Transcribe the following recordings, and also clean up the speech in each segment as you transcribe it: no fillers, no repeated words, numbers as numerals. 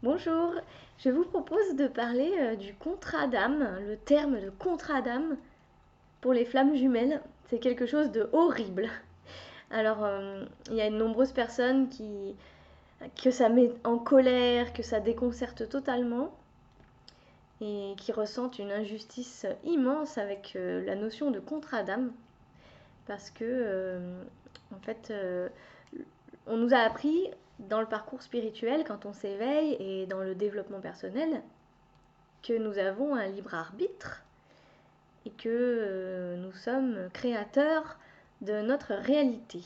Bonjour, je vous propose de parler du contrat d'âme, le terme de contrat d'âme pour les flammes jumelles. C'est quelque chose de horrible. Alors, il y a de nombreuses personnes que ça met en colère, que ça déconcerte totalement et qui ressentent une injustice immense avec la notion de contrat d'âme parce que, en fait, on nous a appris dans le parcours spirituel, quand on s'éveille et dans le développement personnel, que nous avons un libre arbitre et que nous sommes créateurs de notre réalité.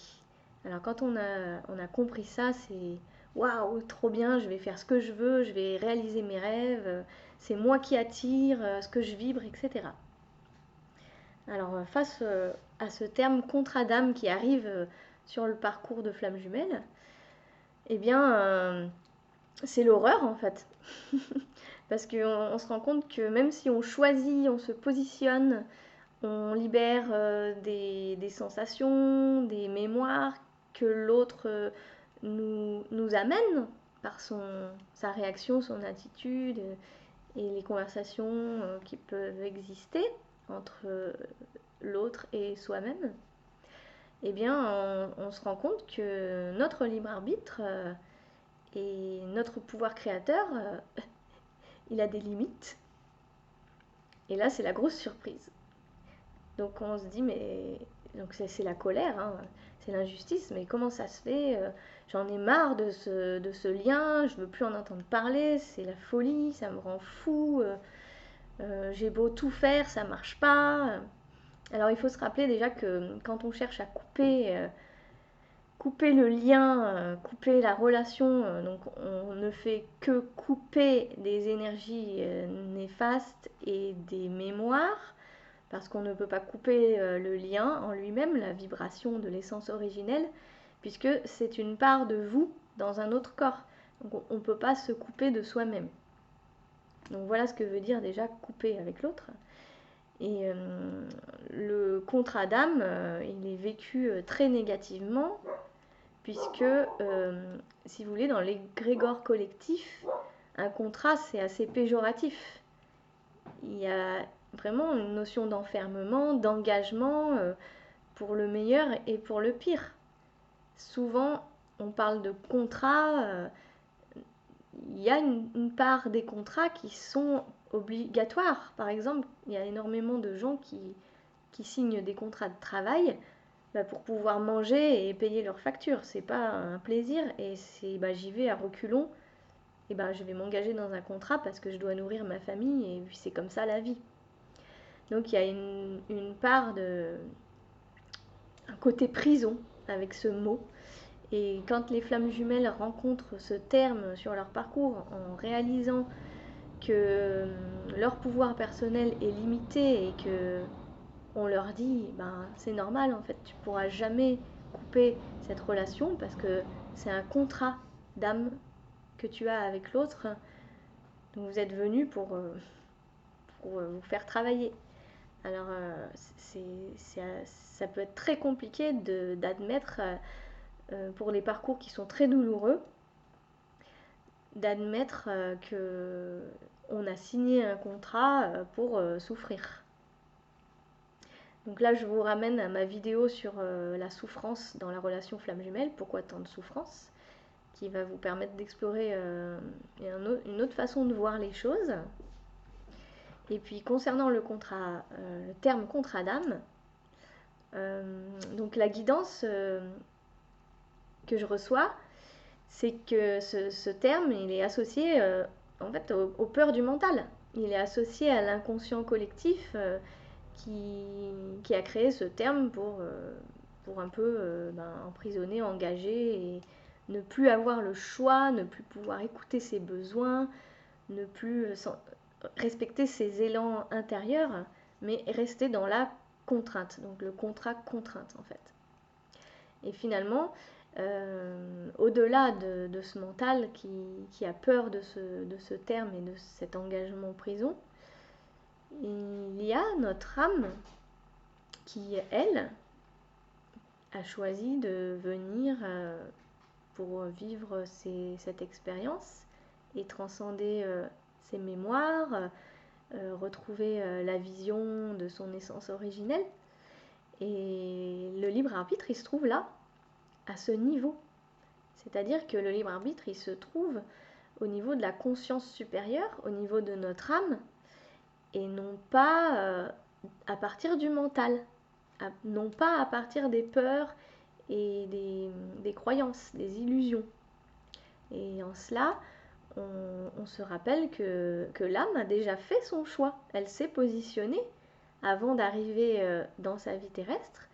Alors quand on a compris ça, c'est waouh, trop bien, je vais faire ce que je veux, je vais réaliser mes rêves, c'est moi qui attire ce que je vibre, etc. Alors face à ce terme contrat d'âme qui arrive sur le parcours de flamme jumelle, eh bien c'est l'horreur en fait. Parce qu'on se rend compte que même si on choisit, on se positionne, on libère des sensations, des mémoires que l'autre nous amène par sa réaction, son attitude et les conversations qui peuvent exister entre l'autre et soi-même, eh bien on se rend compte que notre libre arbitre et notre pouvoir créateur, il a des limites. Et là, c'est la grosse surprise. Donc on se dit, mais donc c'est la colère, hein, c'est l'injustice, mais comment ça se fait? J'en ai marre de ce lien, je veux plus en entendre parler, c'est la folie, ça me rend fou, j'ai beau tout faire, ça marche pas. Alors il faut se rappeler déjà que quand on cherche à couper le lien, couper la relation, donc on ne fait que couper des énergies néfastes et des mémoires, parce qu'on ne peut pas couper le lien en lui-même, la vibration de l'essence originelle, puisque c'est une part de vous dans un autre corps. Donc on ne peut pas se couper de soi-même. Donc voilà ce que veut dire déjà couper avec l'autre. Et le contrat d'âme, il est vécu très négativement, puisque, si vous voulez, dans l'égrégore collectif, un contrat, c'est assez péjoratif. Il y a vraiment une notion d'enfermement, d'engagement pour le meilleur et pour le pire. Souvent, on parle de contrat, il y a une part des contrats qui sont obligatoires. Par exemple, il y a énormément de gens qui signent des contrats de travail pour pouvoir manger et payer leurs factures. C'est pas un plaisir et c'est j'y vais à reculons. Et je vais m'engager dans un contrat parce que je dois nourrir ma famille et puis c'est comme ça la vie. Donc il y a une part de un côté prison avec ce mot. Et quand les flammes jumelles rencontrent ce terme sur leur parcours en réalisant que leur pouvoir personnel est limité et que on leur dit c'est normal en fait, tu pourras jamais couper cette relation parce que c'est un contrat d'âme que tu as avec l'autre. Donc vous êtes venu pour vous faire travailler. Alors ça peut être très compliqué d'admettre pour les parcours qui sont très douloureux, d'admettre que on a signé un contrat pour souffrir. Donc là, je vous ramène à ma vidéo sur la souffrance dans la relation flamme jumelle, pourquoi tant de souffrance, qui va vous permettre d'explorer une autre façon de voir les choses. Et puis concernant le terme contrat d'âme, donc la guidance que je reçois, c'est que ce terme, il est associé en fait aux peurs du mental. Il est associé à l'inconscient collectif qui a créé ce terme pour un peu emprisonner, engager et ne plus avoir le choix, ne plus pouvoir écouter ses besoins, ne plus respecter ses élans intérieurs, mais rester dans la contrainte, donc le contrat contrainte en fait. Et finalement, au-delà de ce mental qui a peur de ce terme et de cet engagement prison, il y a notre âme qui, elle, a choisi de venir pour vivre cette expérience et transcender ses mémoires, retrouver la vision de son essence originelle. Et le libre arbitre, il se trouve là, à ce niveau. C'est-à-dire que le libre arbitre, il se trouve au niveau de la conscience supérieure, au niveau de notre âme, et non pas à partir du mental, non pas à partir des peurs et des croyances, des illusions. Et en cela, on se rappelle que l'âme a déjà fait son choix. Elle s'est positionnée avant d'arriver dans sa vie terrestre.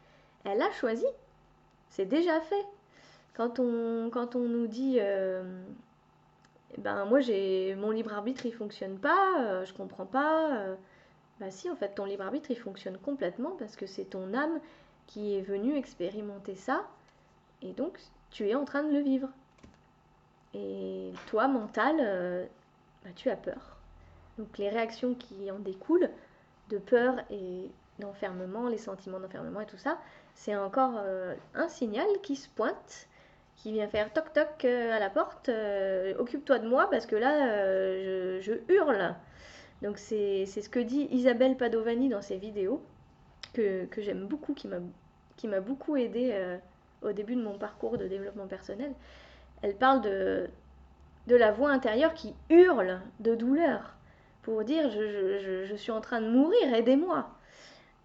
Elle a choisi. C'est déjà fait. Quand on nous dit ben moi mon libre arbitre il fonctionne pas, je comprends pas, bah si en fait ton libre arbitre il fonctionne complètement parce que c'est ton âme qui est venue expérimenter ça et donc tu es en train de le vivre. Et toi mental, bah, tu as peur. Donc les réactions qui en découlent de peur et d'enfermement, les sentiments d'enfermement et tout ça, c'est encore un signal qui se pointe, qui vient faire toc toc à la porte, occupe-toi de moi parce que là je hurle. Donc c'est ce que dit Isabelle Padovani dans ses vidéos, que j'aime beaucoup, qui m'a beaucoup aidé au début de mon parcours de développement personnel. Elle parle de la voix intérieure qui hurle de douleur pour dire je suis en train de mourir, aidez-moi.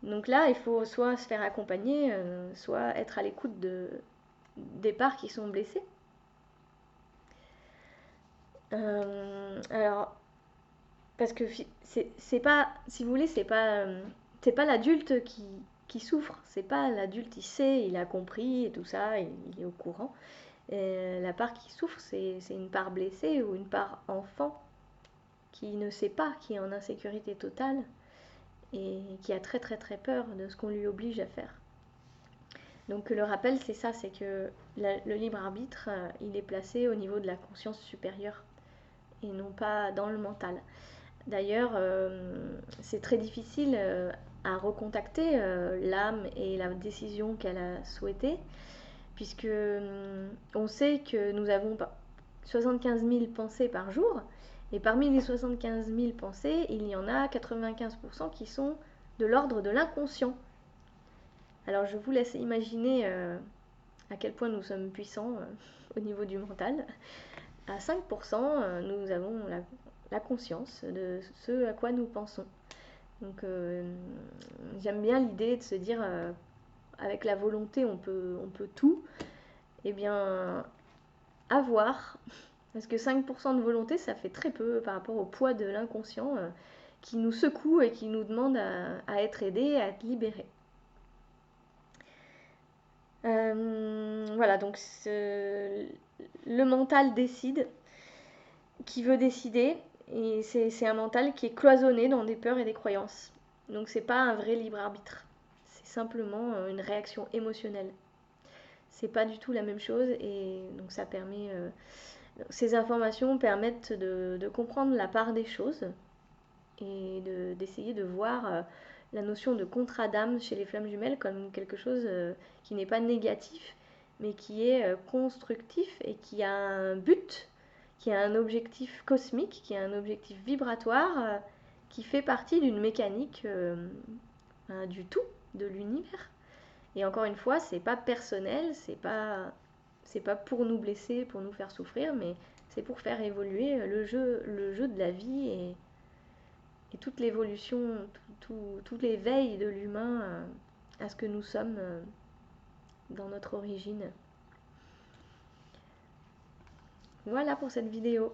Donc là, il faut soit se faire accompagner, soit être à l'écoute des parts qui sont blessées. Alors, parce que c'est pas, si vous voulez, c'est pas l'adulte qui souffre, c'est pas l'adulte, il sait, il a compris et tout ça, il est au courant. Et la part qui souffre, c'est une part blessée ou une part enfant qui ne sait pas, qui est en insécurité totale et qui a très très très peur de ce qu'on lui oblige à faire. Donc le rappel, c'est ça, c'est que le libre arbitre, il est placé au niveau de la conscience supérieure et non pas dans le mental. D'ailleurs, c'est très difficile à recontacter l'âme et la décision qu'elle a souhaitée, puisque on sait que nous avons 75 000 pensées par jour, et parmi les 75 000 pensées, il y en a 95% qui sont de l'ordre de l'inconscient. Alors je vous laisse imaginer à quel point nous sommes puissants au niveau du mental. À 5%, nous avons la conscience de ce à quoi nous pensons. Donc j'aime bien l'idée de se dire avec la volonté on peut tout. Eh bien, à voir. Parce que 5% de volonté, ça fait très peu par rapport au poids de l'inconscient qui nous secoue et qui nous demande à être aidé, à être libéré. Voilà, donc le mental décide, qui veut décider, et c'est un mental qui est cloisonné dans des peurs et des croyances. Donc c'est pas un vrai libre arbitre, c'est simplement une réaction émotionnelle. C'est pas du tout la même chose et donc ça permet... ces informations permettent de comprendre la part des choses et d'essayer de voir la notion de contrat d'âme chez les flammes jumelles comme quelque chose qui n'est pas négatif, mais qui est constructif et qui a un but, qui a un objectif cosmique, qui a un objectif vibratoire, qui fait partie d'une mécanique du tout, de l'univers. Et encore une fois, c'est pas personnel, c'est pas pour nous blesser, pour nous faire souffrir, mais c'est pour faire évoluer le jeu de la vie et toute l'évolution, tout l'éveil de l'humain à ce que nous sommes dans notre origine. Voilà pour cette vidéo.